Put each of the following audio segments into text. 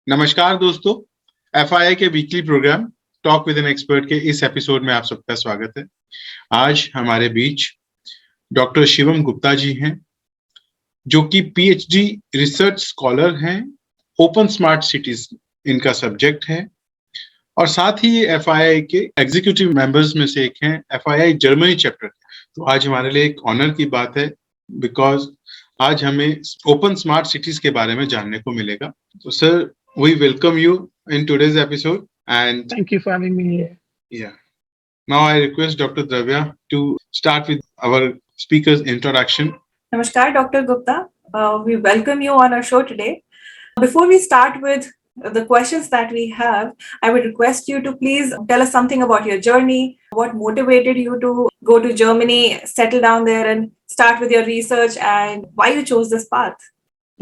नमस्कार दोस्तों, एफआईआई के weekly program talk with an expert के इस एपिसोड में आप सबका स्वागत है। आज हमारे बीच डॉक्टर शिवम गुप्ता जी हैं, जो कि पीएचडी रिसर्च स्कॉलर हैं। ओपन स्मार्ट सिटीज इनका सब्जेक्ट है और साथ ही ये एफआईआई के एग्जीक्यूटिव मेंबर्स में से एक हैं, एफआईआई जर्मनी चैप्टर। तो आज हमारे लिए एक ऑनर की बात है, बिकॉज आज हमें ओपन स्मार्ट सिटीज के बारे में जानने को मिलेगा। तो sir, we welcome you in today's episode, and thank you for having me here. Yeah, now I request Dr. Dravya to start with our speaker's introduction. Namaskar, Dr. Gupta. We welcome you on our show today. Before we start with the questions that we have, I would request you to please tell us something about your journey. What motivated you to go to Germany, settle down there, and start with your research, and why you chose this path?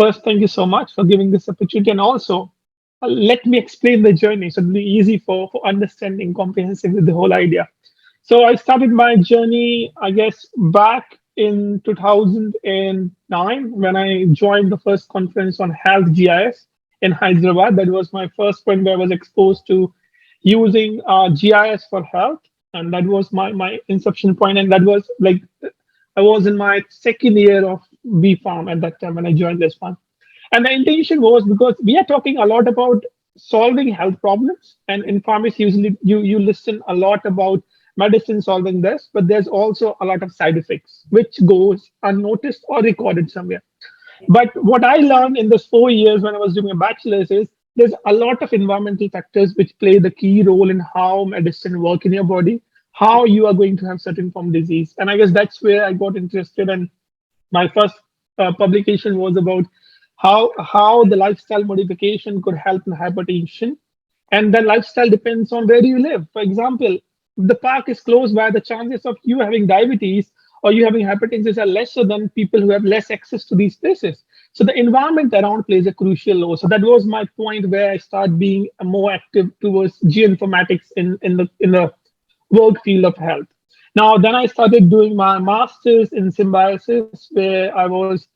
First, thank you so much for giving this opportunity, and also let me explain the journey so it'll be easy for understanding comprehensively the whole idea. So I started my journey, I guess, back in 2009 when I joined the first conference on health GIS in Hyderabad. That was my first point where I was exposed to using GIS for health. And that was my inception point. And that was like, I was in my second year of B Farm at that time when I joined this one. And the intention was because we are talking a lot about solving health problems. And in pharmacy, usually you listen a lot about medicine solving this, but there's also a lot of side effects, which goes unnoticed or recorded somewhere. But what I learned in those 4 years when I was doing a bachelor's is there's a lot of environmental factors which play the key role in how medicine work in your body, how you are going to have certain form disease. And I guess that's where I got interested. And my first publication was about how the lifestyle modification could help in hypertension. And that lifestyle depends on where you live. For example, if the park is close by, the chances of you having diabetes or you having hypertension are lesser than people who have less access to these places. So the environment around plays a crucial role. So that was my point where I started being more active towards geoinformatics in the work field of health. Now, then I started doing my master's in symbiosis, where I was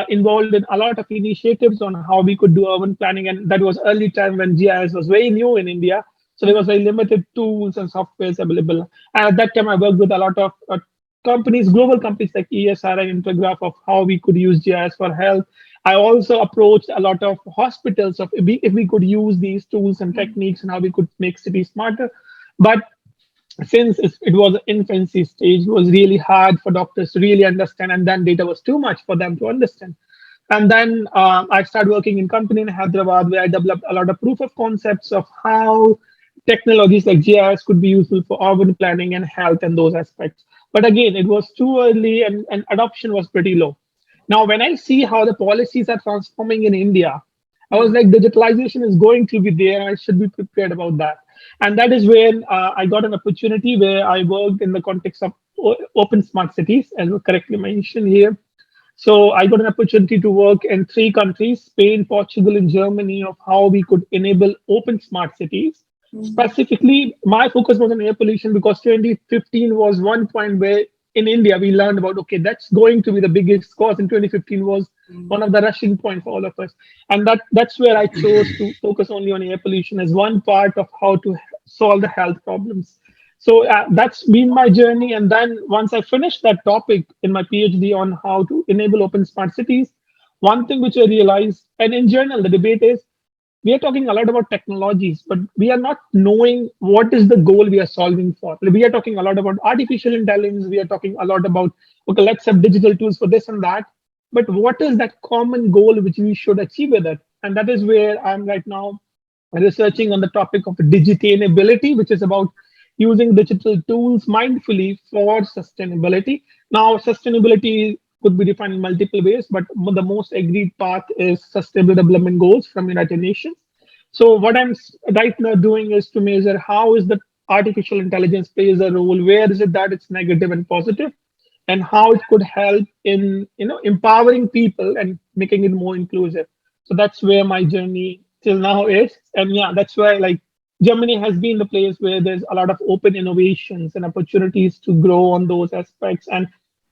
involved in a lot of initiatives on how we could do urban planning. And that was early time when GIS was very new in India. So there was very limited tools and softwares available. And at that time, I worked with a lot of companies, global companies like ESR and Intergraph, of how we could use GIS for health. I also approached a lot of hospitals of if we could use these tools and techniques and how we could make cities smarter. But since it was an infancy stage, it was really hard for doctors to really understand, and then data was too much for them to understand. And then I started working in company in Hyderabad, where I developed a lot of proof of concepts of how technologies like GIS could be useful for urban planning and health and those aspects. But again, it was too early and adoption was pretty low. Now, when I see how the policies are transforming in India, I was like, digitalization is going to be there, and I should be prepared about that. And that is when I got an opportunity where I worked in the context of open smart cities, as was correctly mentioned here. So I got an opportunity to work in 3 countries, Spain, Portugal, and Germany, of how we could enable open smart cities. Specifically, my focus was on air pollution because 2015 was one point where in India we learned about, okay, that's going to be the biggest cause. In 2015 was one of the rushing point for all of us. And that's where I chose to focus only on air pollution as one part of how to solve the health problems. So that's been my journey. And then once I finished that topic in my PhD on how to enable open smart cities, one thing which I realized, and in general, the debate is, we are talking a lot about technologies, but we are not knowing what is the goal we are solving for. We are talking a lot about artificial intelligence. We are talking a lot about, okay, let's have digital tools for this and that. But what is that common goal which we should achieve with it? And that is where I'm right now researching on the topic of digitainability, which is about using digital tools mindfully for sustainability. Now, sustainability could be defined in multiple ways, but the most agreed path is Sustainable Development Goals from United Nations. So what I'm right now doing is to measure how is the artificial intelligence plays a role, where is it that it's negative and positive, and how it could help in empowering people and making it more inclusive. So that's where my journey till now is. And yeah, that's why like Germany has been the place where there's a lot of open innovations and opportunities to grow on those aspects. And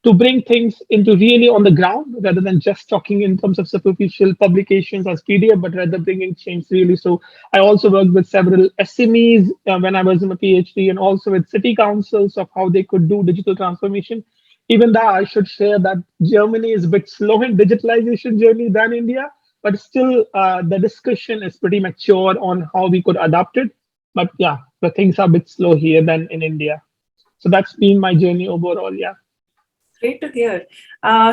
to bring things into really on the ground rather than just talking in terms of superficial publications as PDF, but rather bringing change really. So I also worked with several SMEs when I was in a PhD, and also with city councils of how they could do digital transformation. Even though I should share that Germany is a bit slow in digitalization journey than India, but still the discussion is pretty mature on how we could adapt it. But yeah, the things are a bit slow here than in India. So that's been my journey overall. Yeah. Great to hear.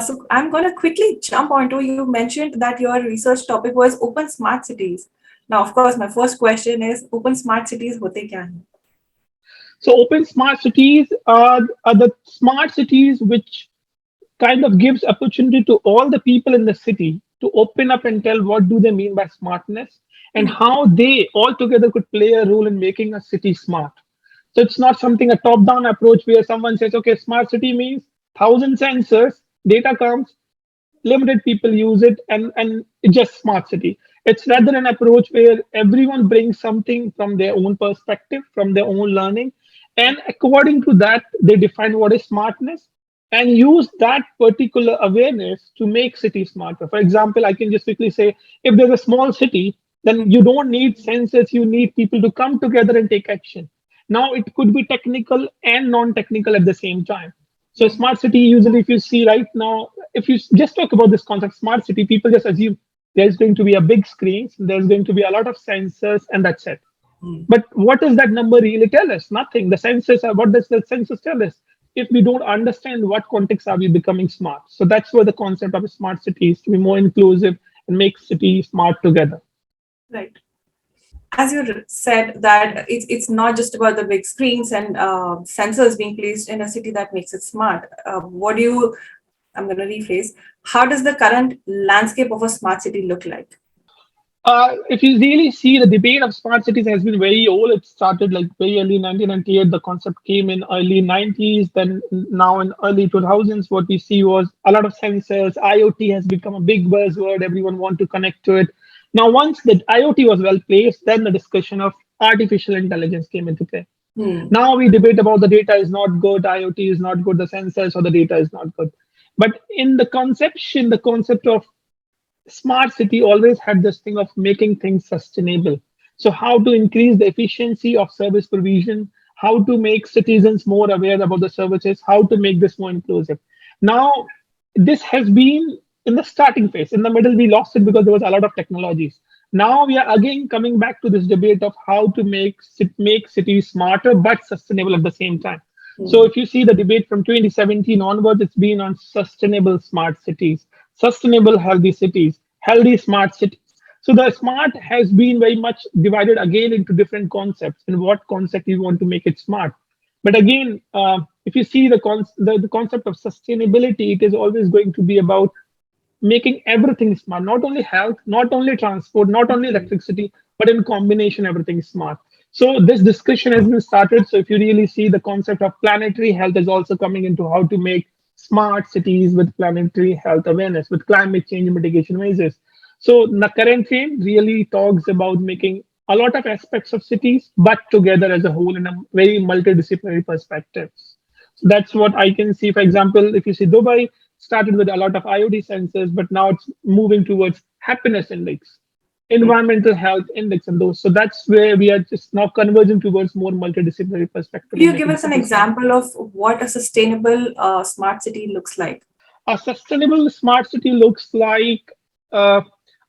So I'm going to quickly jump onto, you mentioned that your research topic was open smart cities. Now, of course, my first question is open smart cities hote kya hai? So open smart cities are the smart cities which kind of gives opportunity to all the people in the city to open up and tell what do they mean by smartness and Hmm. how they all together could play a role in making a city smart. So it's not something a top-down approach where someone says, okay, smart city means 1,000 sensors, data comes, limited people use it, and it's just smart city. It's rather an approach where everyone brings something from their own perspective, from their own learning, and according to that they define what is smartness and use that particular awareness to make cities smarter. For example, I can just quickly say, if there's a small city, then you don't need sensors, you need people to come together and take action. Now it could be technical and non-technical at the same time. So Hmm. smart city, usually if you see right now, if you just talk about this concept smart city, people just assume there's going to be a big screen, there's going to be a lot of sensors, and that's it. Hmm. But what does that number really tell us? Nothing. The sensors are, what does the census tell us? If we don't understand what context are we becoming smart. So that's where the concept of a smart city is, to be more inclusive and make cities smart together. Right. As you said, that it's not just about the big screens and sensors being placed in a city that makes it smart. What do you? I'm going to rephrase. How does the current landscape of a smart city look like? If you really see, the debate of smart cities has been very old. It started like very early 1998. The concept came in early 90s. Then now in early 2000s, what we see was a lot of sensors. IoT has become a big buzzword. Everyone want to connect to it. Now, once the IoT was well placed, then the discussion of artificial intelligence came into play. Hmm. Now we debate about the data is not good, IoT is not good, the sensors or the data is not good. But in the conception, the concept of smart city always had this thing of making things sustainable. So how to increase the efficiency of service provision, how to make citizens more aware about the services, how to make this more inclusive. Now, this has been in the starting phase. In the middle, we lost it because there was a lot of technologies. Now we are again coming back to this debate of how to make cities smarter but sustainable at the same time. So Hmm. if you see the debate from 2017 onwards, it's been on sustainable smart cities, sustainable healthy cities, healthy smart cities. So the smart has been very much divided again into different concepts and what concept you want to make it smart. But again, if you see the concept of sustainability, it is always going to be about making everything smart, not only health, not only transport, not only electricity, but in combination, everything is smart. So this discussion has been started. So if you really see, the concept of planetary health is also coming into how to make smart cities with planetary health awareness, with climate change mitigation measures. So the current trend really talks about making a lot of aspects of cities, but together as a whole in a very multidisciplinary perspective. So that's what I can see. For example, if you see Dubai started with a lot of IoT sensors, but now it's moving towards happiness index, Hmm. environmental health index, and those. So that's where we are just now converging towards more multidisciplinary perspective Could in you give making us an cities smart. example of what a sustainable smart city looks like? A sustainable smart city looks like uh,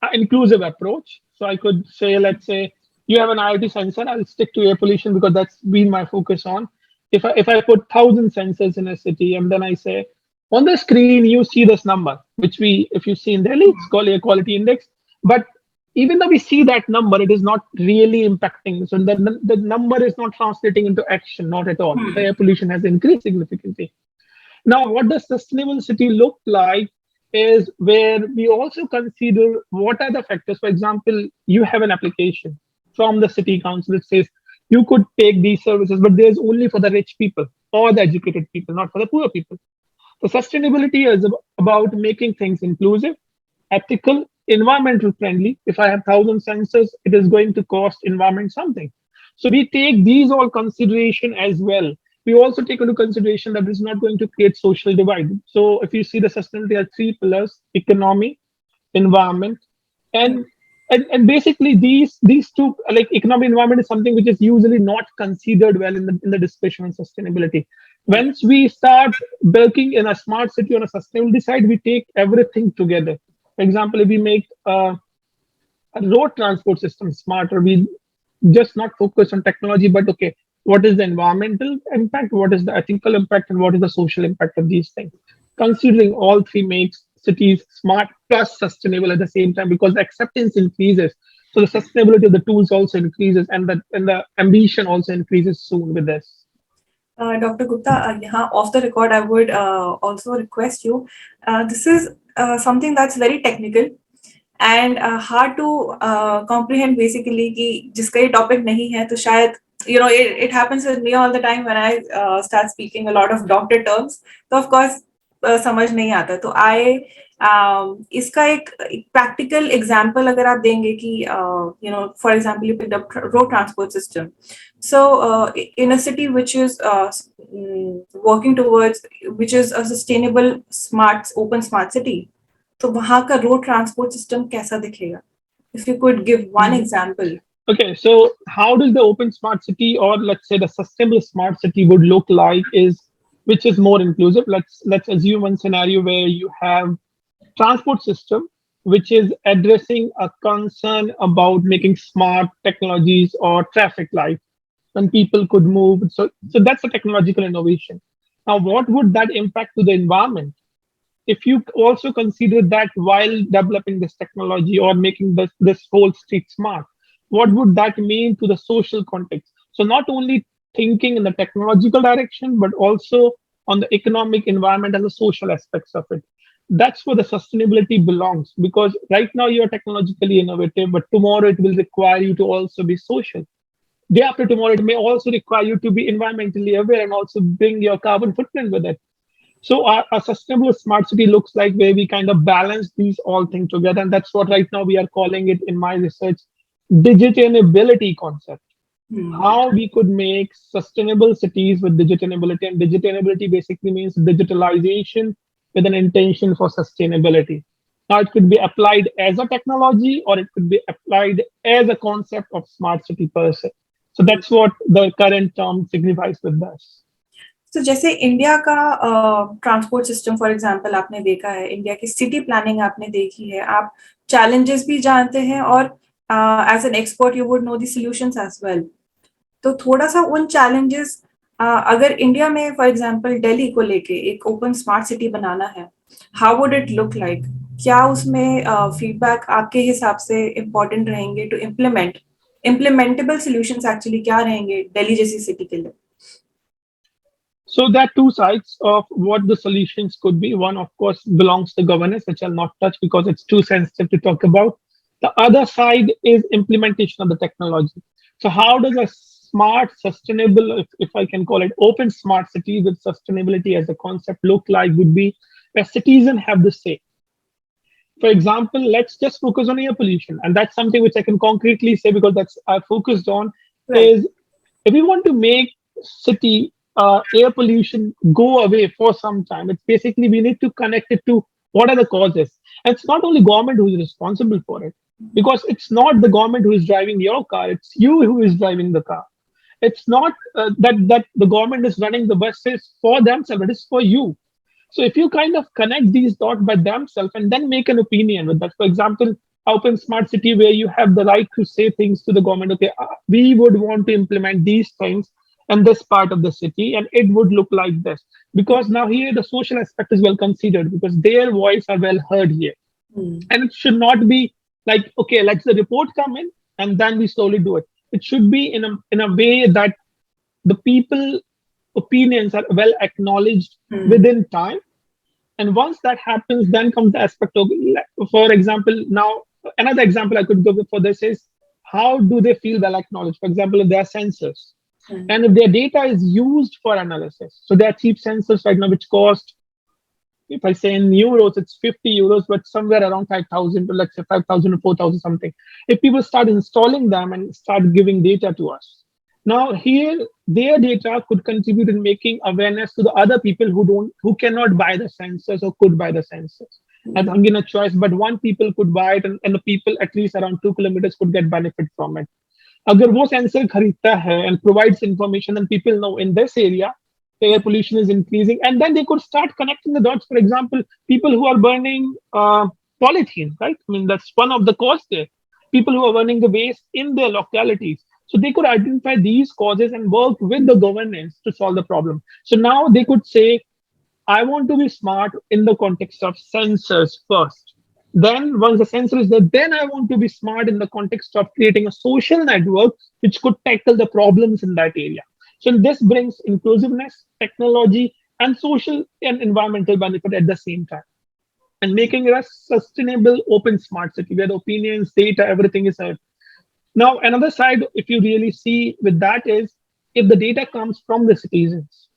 an inclusive approach. So I could say, let's say you have an IoT sensor. I'll stick to air pollution because that's been my focus on. If I put 1,000 sensors in a city and then I say on the screen you see this number, which we if you see in Delhi, it's called air quality index. But even though we see that number, it is not really impacting. So the number is not translating into action, not at all. The Hmm. air pollution has increased significantly. Now, what does sustainable city look like is where we also consider what are the factors. For example, you have an application from the city council that says you could take these services, but there's only for the rich people or the educated people, not for the poor people. So sustainability is about making things inclusive, ethical, environmental friendly. If I have 1,000 sensors, it is going to cost environment something. So we take these all consideration as well we also take into consideration that it's not going to create social divide. So if you see the sustainability has three pillars: economy, environment, and and basically these two, like economic environment, is something which is usually not considered well in the discussion on sustainability. Once we start working in a smart city on a sustainability side, we take everything together. For example, if we make a road transport system smarter, we just not focus on technology, but okay, what is the environmental impact, what is the ethical impact, and what is the social impact of these things? Considering all three makes cities smart plus sustainable at the same time, because the acceptance increases. So the sustainability of the tools also increases, and the ambition also increases soon with this. Dr. Gupta, off the record, I would also request you. This is something that's very technical and hard to comprehend basically कि जिसका ये topic नहीं है तो शायद it happens with me all the time when I start speaking a lot of doctor terms, तो of course समझ नहीं आता. तो इसका एक practical example अगर आप देंगे कि for example you picked up road transport system. So in a city which is working towards, which is a sustainable smart open smart city, तो वहाँ का road transport system कैसा दिखेगा? If you could give one example. Okay, so how does the open smart city, or let's say the sustainable smart city, would look like is which is more inclusive? Let's assume one scenario where you have transport system which is addressing a concern about making smart technologies or traffic light when people could move. So that's a technological innovation. Now, what would that impact to the environment? If you also consider that while developing this technology or making this whole street smart, what would that mean to the social context? So not only thinking in the technological direction, but also on the economic, environment, and the social aspects of it. That's where the sustainability belongs, because right now you are technologically innovative, but tomorrow it will require you to also be social. Day after tomorrow, it may also require you to be environmentally aware and also bring your carbon footprint with it. So our sustainable smart city looks like where we kind of balance these all things together. And that's what right now we are calling it in my research, digitalizability concept. How we could make sustainable cities with digitalizability. And digitalizability basically means digitalization with an intention for sustainability. Now it could be applied as a technology, or it could be applied as a concept of smart city per se. So that's what the current term signifies with this. तो जैसे India का transport system for example आपने देखा है, India की city planning आपने देखी है, आप चैलेंजेस भी जानते हैं और as an expert you would know the solutions as well. तो थोड़ा सा उन चैलेंजेस, अगर इंडिया में फॉर एग्जांपल दिल्ली को लेके एक ओपन स्मार्ट सिटी बनाना है, how would it look like? क्या उसमें फीडबैक आपके हिसाब से इम्पोर्टेंट रहेंगे टू इम्प्लीमेंटेबल सॉल्यूशंस एक्चुअली क्या रहेंगे दिल्ली जैसी सिटी के लिए? So there are two sides of what the solutions could be. One, of course, belongs to governance, which I'll not touch because it's too sensitive to talk about. The other side is implementation of the technology. So how does a smart, sustainable, if I can call it open smart city with sustainability as a concept look like, would be where citizens have the say. For example, let's just focus on air pollution. And that's something which I can concretely say because that's I focused on, is if we want to make city air pollution go away for some time, it's basically we need to connect it to what are the causes. And it's not only government who is responsible for it, because it's not the government who is driving your car, it's you who is driving the car. It's not that the government is running the buses for themselves, it is for you. So if you kind of connect these dots by themselves and then make an opinion with that, for example, open smart city where you have the right to say things to the government, okay, we would want to implement these things in this part of the city, and it would look like this. Because now here the social aspect is well considered because their voice are well heard here. And it should not be like, okay, let's the report come in and then we slowly do it. It should be in a way that the people opinions are well acknowledged within time. And once that happens, then comes the aspect of, for example, now another example I could go for this is how do they feel well acknowledged? For example, if there are sensors and if their data is used for analysis, so there are cheap sensors right now which cost, if I say in euros, it's 50 euros, but somewhere around 5,000 to let's say 5,000 or 4,000 something. If people start installing them and start giving data to us, Now here, their data could contribute in making awareness to the other people who cannot buy the sensors or could buy the sensors. And again, a choice, but one people could buy it, and the people at least around 2 kilometers could get benefit from it. अगर वो sensor खरीदता है and provides information, and people know in this area air pollution is increasing, and then they could start connecting the dots. For example, people who are burning polythene, right? I mean, that's one of the causes there. People who are burning the waste in their localities. So they could identify these causes and work with the governance to solve the problem. So now they could say, I want to be smart in the context of sensors first. Then, once the sensor is there, then I want to be smart in the context of creating a social network which could tackle the problems in that area. So, this brings inclusiveness, technology, and social and environmental benefit at the same time, and making it a sustainable, open, smart city where the opinions, data, everything is heard. Now, another side, if you really see with that, is if the data comes from the citizens,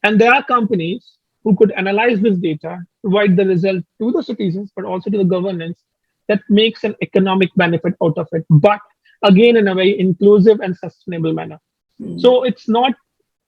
and there are companies who could analyze this data, provide the result to the citizens, but also to the governance, that makes an economic benefit out of it, but again in a very inclusive and sustainable manner. So it's not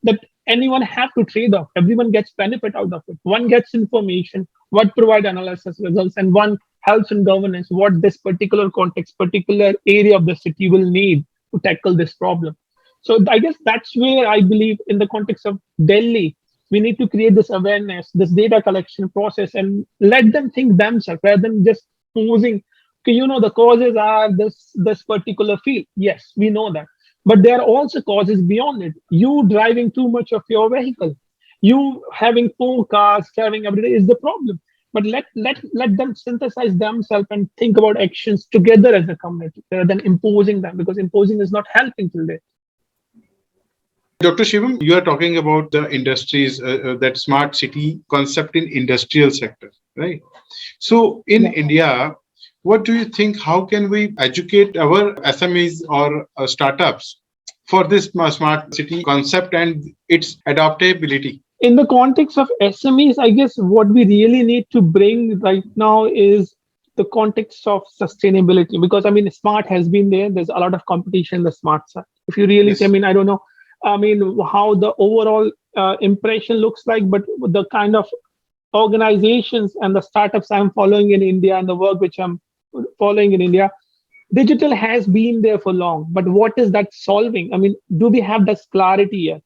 that anyone have to trade off. Everyone gets benefit out of it. One gets information, what provide analysis results, and one helps in governance, what this particular context, particular area of the city will need to tackle this problem. So I guess that's where I believe in the context of Delhi, we need to create this awareness, this data collection process, and let them think themselves rather than just posing, okay, the causes are this particular field. Yes, we know that. But there are also causes beyond it. You driving too much of your vehicle, you having 4 cars traveling every day is the problem. But let them synthesize themselves and think about actions together as a community rather than imposing them, because imposing is not helping till then. Dr. Shivam, you are talking about the industries, that smart city concept in industrial sector, right? So in India, what do you think? How can we educate our SMEs or startups for this smart city concept and its adaptability? In the context of SMEs, I guess what we really need to bring right now is the context of sustainability, because I mean, smart has been there. There's a lot of competition in the smart side. If you really say, I mean, I don't know, I mean, how the overall impression looks like, but the kind of organizations and the startups I'm following in India and the work which I'm following in India, digital has been there for long. But what is that solving? I mean, do we have that clarity yet?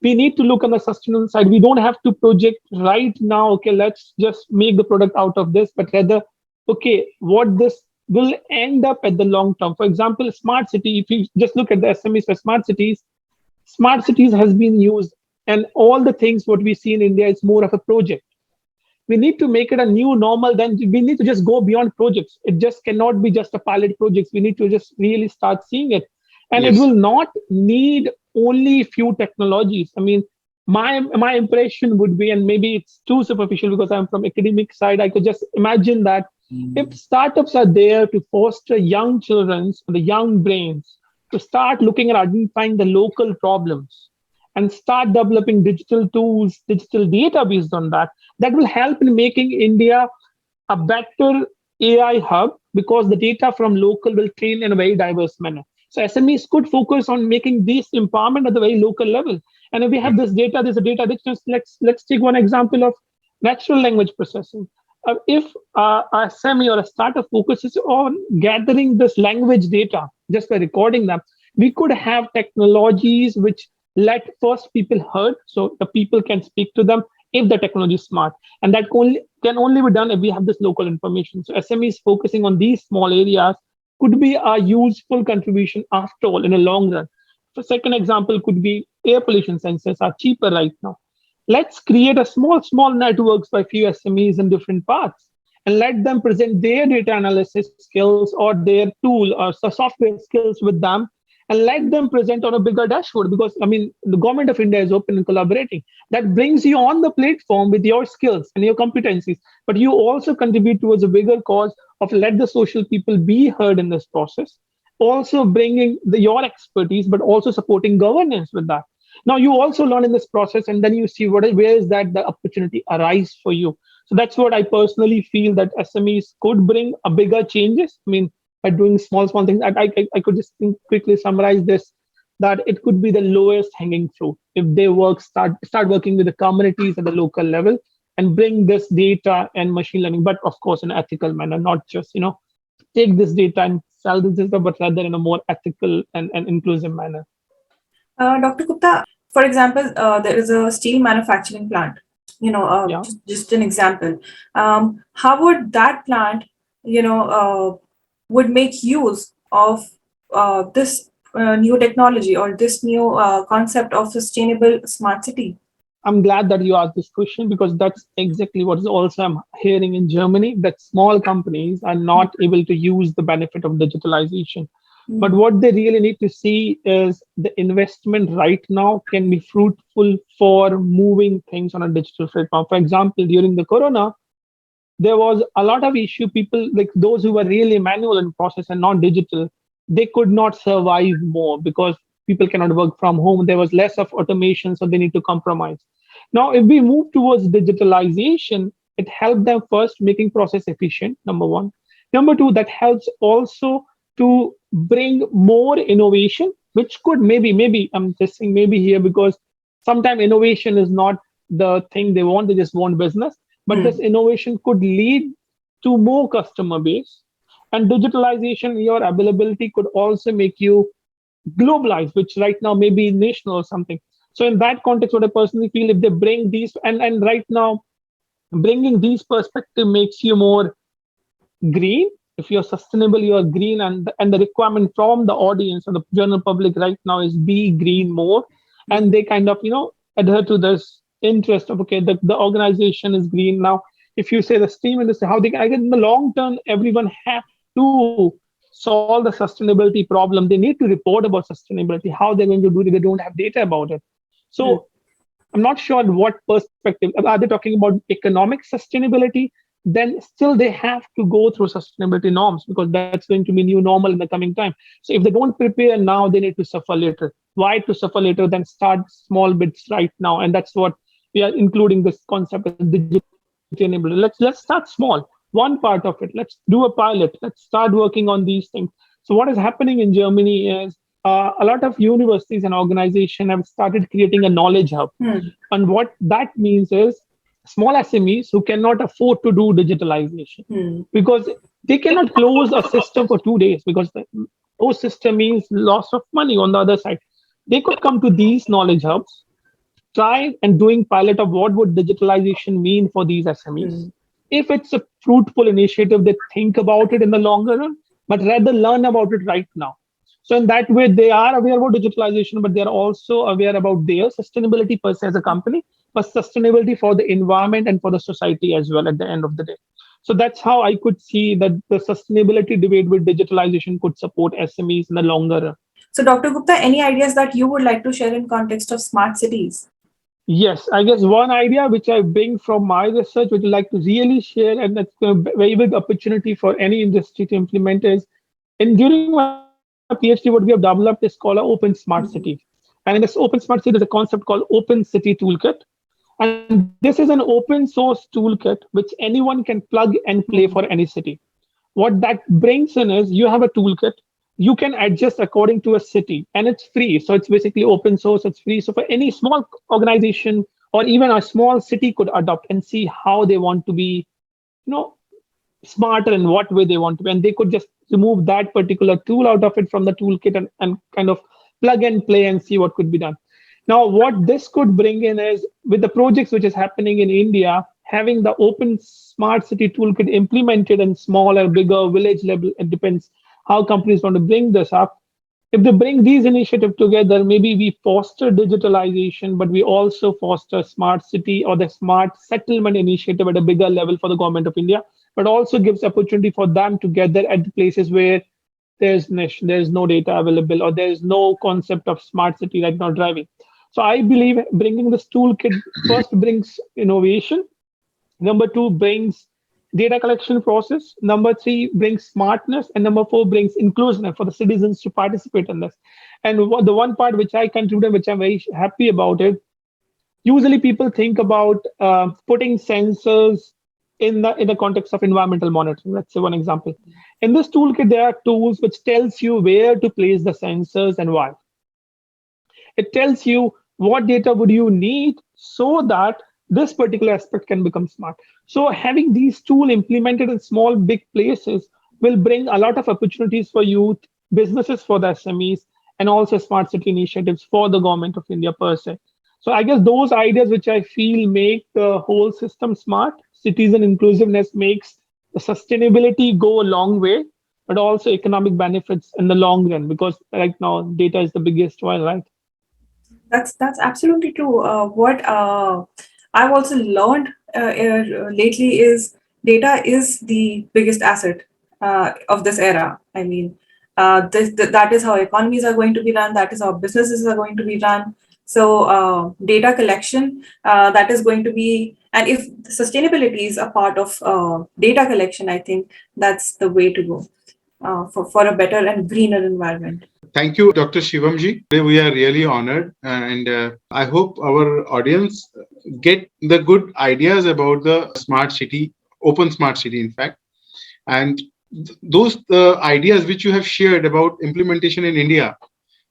We need to look on the sustainable side. We don't have to project right now, okay, let's just make the product out of this, but rather, okay, what this will end up at the long term. For example, smart city, if you just look at the SMEs for smart cities has been used, and all the things what we see in India is more of a project. We need to make it a new normal. Then we need to just go beyond projects. It just cannot be just a pilot projects. We need to just really start seeing it, and it will not need only few technologies. I mean, my impression would be, and maybe it's too superficial because I'm from academic side, I could just imagine that if startups are there to foster young children's, the young brains, to start looking at identifying the local problems and start developing digital tools, digital data based on that, that will help in making India a better AI hub, because the data from local will train in a very diverse manner. So SMEs could focus on making this empowerment at the very local level. And if we have this data, there's a data richness. Let's take one example of natural language processing. If a SME or a startup focuses on gathering this language data just by recording them, we could have technologies which let first people heard, so the people can speak to them if the technology is smart, and that can only be done if we have this local information. So SMEs focusing on these small areas could be a useful contribution after all in the long run. The second example could be air pollution sensors are cheaper right now. Let's create a small networks by few SMEs in different parts, and let them present their data analysis skills or their tool or software skills with them, and let them present on a bigger dashboard. Because I mean, the government of India is open and collaborating. That brings you on the platform with your skills and your competencies, but you also contribute towards a bigger cause of let the social people be heard in this process. Also bringing your expertise, but also supporting governance with that. Now you also learn in this process, and then you see where is that the opportunity arise for you. So that's what I personally feel that SMEs could bring a bigger changes. I mean, by doing small things. I could just quickly summarize this. that it could be the lowest hanging fruit if they start working with the communities at the local level and bring this data and machine learning, but of course in an ethical manner, not just take this data and sell this data, but rather in a more ethical and inclusive manner. Dr. Gupta, for example, there is a steel manufacturing plant. Yeah. Just an example. How would that plant, would make use of this new technology or this new concept of sustainable smart city? I'm glad that you asked this question because that's exactly what is also I'm hearing in Germany, that small companies are not able to use the benefit of digitalization. But what they really need to see is the investment right now can be fruitful for moving things on a digital platform. For example, during the corona, there was a lot of issue. People like those who were really manual in process and not digital, they could not survive more because people cannot work from home. There was less of automation, so they need to compromise. Now, if we move towards digitalization, it helped them first making process efficient, number one. Number two, that helps also to bring more innovation, which could maybe I'm just saying maybe here because sometimes innovation is not the thing they want, they just want business. But this innovation could lead to more customer base. And digitalization, your availability could also make you globalized, which right now may be national or something. So in that context, what I personally feel, if they bring these, and right now bringing these perspective makes you more green. If you're sustainable, you're green, and the requirement from the audience and the general public right now is be green more, and they kind of adhere to this interest of okay, the organization is green now. If you say the steam industry, how they can, I guess in the long term, everyone have to solve the sustainability problem. They need to report about sustainability. How they're going to do it? They don't have data about it. So I'm not sure what perspective. Are they talking about economic sustainability? Then still they have to go through sustainability norms because that's going to be new normal in the coming time. So if they don't prepare now, they need to suffer later. Why to suffer later than start small bits right now? And that's what we are including this concept of digital enablement. Let's start small. One part of it. Let's do a pilot. Let's start working on these things. So what is happening in Germany is a lot of universities and organizations have started creating a knowledge hub. And what that means is small SMEs who cannot afford to do digitalization because they cannot close a system for 2 days because the closed system means loss of money on the other side. They could come to these knowledge hubs, try and doing pilot of what would digitalization mean for these SMEs. If it's a fruitful initiative, they think about it in the longer run, but rather learn about it right now. So in that way, they are aware about digitalization, but they're also aware about their sustainability per se as a company, but sustainability for the environment and for the society as well at the end of the day. So that's how I could see that the sustainability debate with digitalization could support SMEs in the longer run. So, Dr. Gupta, any ideas that you would like to share in context of smart cities? Yes, I guess one idea which I bring from my research, which I'd like to really share, and that's a very big opportunity for any industry to implement is, during my PhD, what we have developed is called an open smart city. And in this open smart city, there's a concept called Open City Toolkit. And this is an open source toolkit which anyone can plug and play for any city. What that brings in is you have a toolkit, you can adjust according to a city, and it's free. So it's basically open source, it's free. So for any small organization or even a small city could adopt and see how they want to be, you know, smarter in what way they want to be. And they could just remove that particular tool out of it from the toolkit and kind of plug and play and see what could be done. Now, what this could bring in is with the projects which is happening in India, having the open smart city toolkit implemented in smaller, bigger village level, it depends how companies want to bring this up. If they bring these initiatives together, maybe we foster digitalization, but we also foster smart city or the smart settlement initiative at a bigger level for the government of India, but also gives opportunity for them to gather at the places where there's no data available or there's no concept of smart city right now driving. So I believe bringing this toolkit first brings innovation. Number two brings data collection process. Number three brings smartness, and number four brings inclusion for the citizens to participate in this. And the one part which I contributed, which I'm very happy about it. Usually, people think about putting sensors in the context of environmental monitoring. Let's say one example. In this toolkit, there are tools which tells you where to place the sensors and why. It tells you what data would you need so that this particular aspect can become smart. So having these tools implemented in small, big places will bring a lot of opportunities for youth, businesses for the SMEs, and also smart city initiatives for the government of India per se. So I guess those ideas which I feel make the whole system smart, citizen inclusiveness makes the sustainability go a long way, but also economic benefits in the long run because right now data is the biggest one, right? That's absolutely true. What I've also learned lately is data is the biggest asset of this era. I mean, that is how economies are going to be run. That is how businesses are going to be run. So data collection, that is going to be, and if sustainability is a part of data collection, I think that's the way to go for a better and greener environment. Thank you, Dr. Shivamji. We are really honored, and I hope our audience get the good ideas about the smart city, open smart city, in fact, and those ideas which you have shared about implementation in India.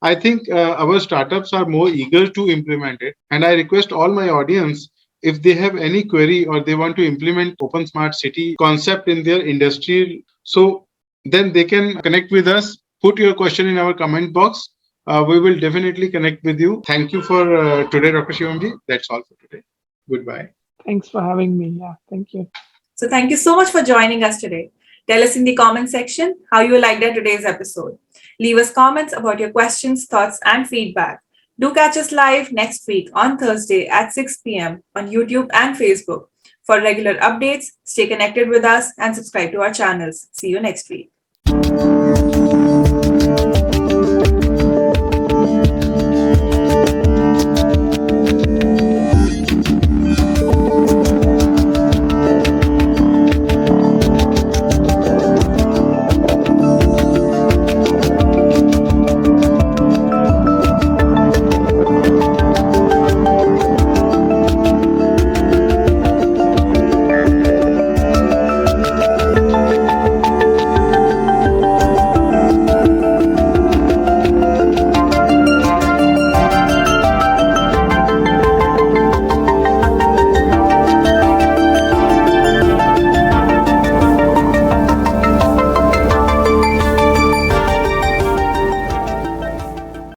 I think our startups are more eager to implement it, and I request all my audience, if they have any query or they want to implement open smart city concept in their industry, so then they can connect with us. Put your question in our comment box. We will definitely connect with you. Thank you for today, Dr. Shivamji. That's all for today. Goodbye. Thanks for having me. Yeah, thank you. So thank you so much for joining us today. Tell us in the comment section how you liked our today's episode. Leave us comments about your questions, thoughts, and feedback. Do catch us live next week on Thursday at 6 p.m. on YouTube and Facebook. For regular updates, stay connected with us and subscribe to our channels. See you next week.